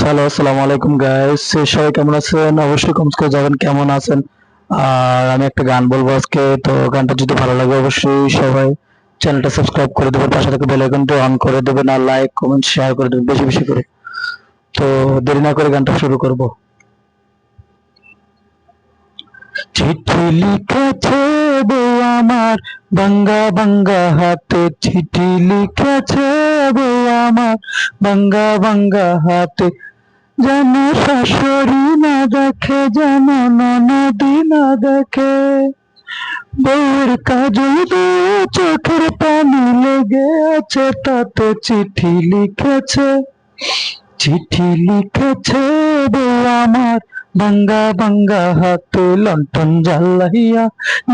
Hello, আসসালামু আলাইকুম guys. সবাই কেমন আছেন? অবশ্যই কমেন্টস করে যাবেন কেমন আছেন। আর আমি একটা গান বলবো আজকে, তো গানটা যদি ভালো লাগে অবশ্যই সবাই চ্যানেলটা সাবস্ক্রাইব করে দেবেন, পাশে থাকা বেল আইকনটা অন করে দেবেন, আর লাইক কমেন্ট শেয়ার করে দেবেন বেশি বেশি করে। তো দেরি না করে গানটা শুরু করব। চিঠি লিখেছে বউ আমার বাঙ্গা বাঙ্গা হাতে, চিঠি লিখেছে বউ আমার বাঙ্গা বাঙ্গা হাতে, যেন শাশুড়ি না দেখে, যেন ননদি না দেখে। বউয়ের কাজল দিয়ে চোখের পানি লেগে আছে, তাতে চিঠি লিখেছে, চিঠি লিখেছে বউ আমার বাঙ্গা বাঙ্গা হাতে, লণ্ঠন জ্বালাইয়া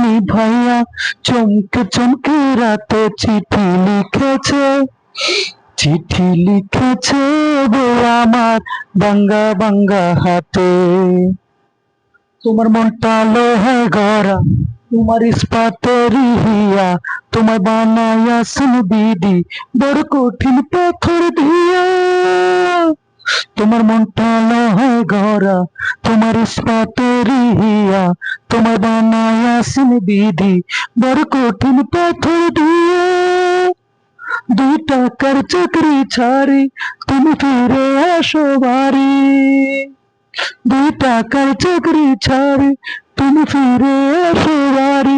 নিভাইয়া চমকে চমকে রাতে চিঠি লিখেছে, চিঠি লিখেছে বউ আমার বাঙ্গা বাঙ্গা হাতে। তোমার মনটা লোহায় গড়া, তোমার ইস্পাতের হিয়া, তোমায় বানাইয়াছেন বিধি বড় কঠিন পাথর দিয়া। তোমার মনটা লোহায় গড়া, তোমার ইস্পাতের হিয়া, তোমায় বানাইয়াছেন বিধি বড় কঠিন পাথর দিয়া। 2 টাকার চাকরি ছাড়ি তুমি ফিরে আসো বাড়ি, 2 টাকার চাকরি ছাড়ি তুমি ফিরে আসো বাড়ি।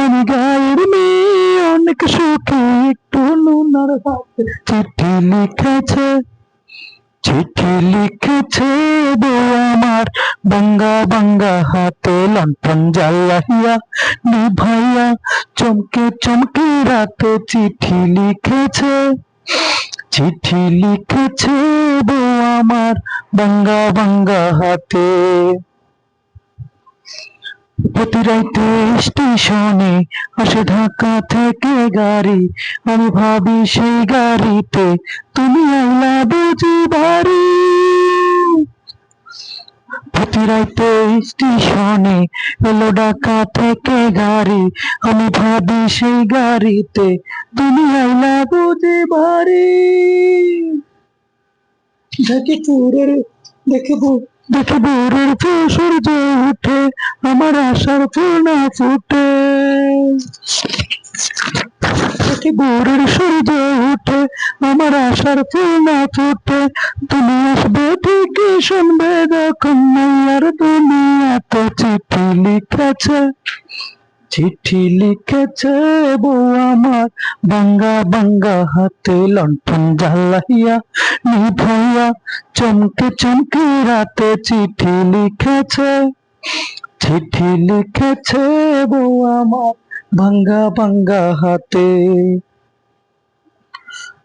আমি গায়ের মেয়ে অনেক সুখী, একটু নুনার ভাতে চিঠি লিখেছে, চিঠি লিখেছে বউ আমার বাঙ্গা বাঙ্গা হাতে, লণ্ঠন জ্বালাইয়া নিভাইয়া চমকে চমকে রাতে চিঠি লিখেছে, চিঠি লিখেছে বউ আমার বাঙ্গা বাঙ্গা হাতে। প্রতি রাইতে স্টেশনে আসে ঢাকা থেকে গাড়ি, আমি ভাবি সেই গাড়িতে তুমি আইলা বুঝি বাড়ি। প্রতি রাইতে স্টেশনে এলো ঢাকা থেকে গাড়ি, আমি ভাবি সেই গাড়িতে তুমি আইলা বুঝি বাড়ি। দেখে পুরের দেখে দেখে ভোরের সূর্য উঠে, আমার আশার ফুল না ফুটে। দেখে ভোরের সূর্য উঠে, আমার আশার ফুল না ফুটে। তুমি আসবে ঠিকই শুনবে যখন মাইয়ার দুনিয়াতে চিঠি লিখেছে, চিঠি লিখেছে বউ আমার বাঙ্গা বাঙ্গা হাতে, লণ্ঠন জ্বালাইয়া নিভাইয়া চমকে চমকে রাতে চিঠি লিখেছে, চিঠি লিখেছে বউ আমার বাঙ্গা বাঙ্গা হাতে।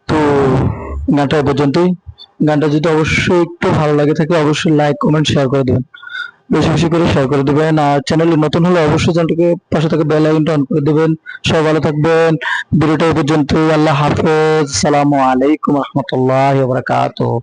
তো গানটা এ পর্যন্তই। গানটা যদি অবশ্যই একটু ভালো লাগে থাকে অবশ্যই লাইক কমেন্ট শেয়ার করে দেবেন, বেশি বেশি করে শেয়ার করে দেবেন। আর চ্যানেলে নতুন হলে অবশ্যই চ্যানেলটিকে পাশে থাকা বেল আইকনটা অন করে দেবেন। সবাই ভালো থাকবেন। ভিডিওটা এই পর্যন্তই। আল্লাহ হাফেজ। আসসালামু আলাইকুম রহমতুল্লাহি ওয়া বারাকাতুহু।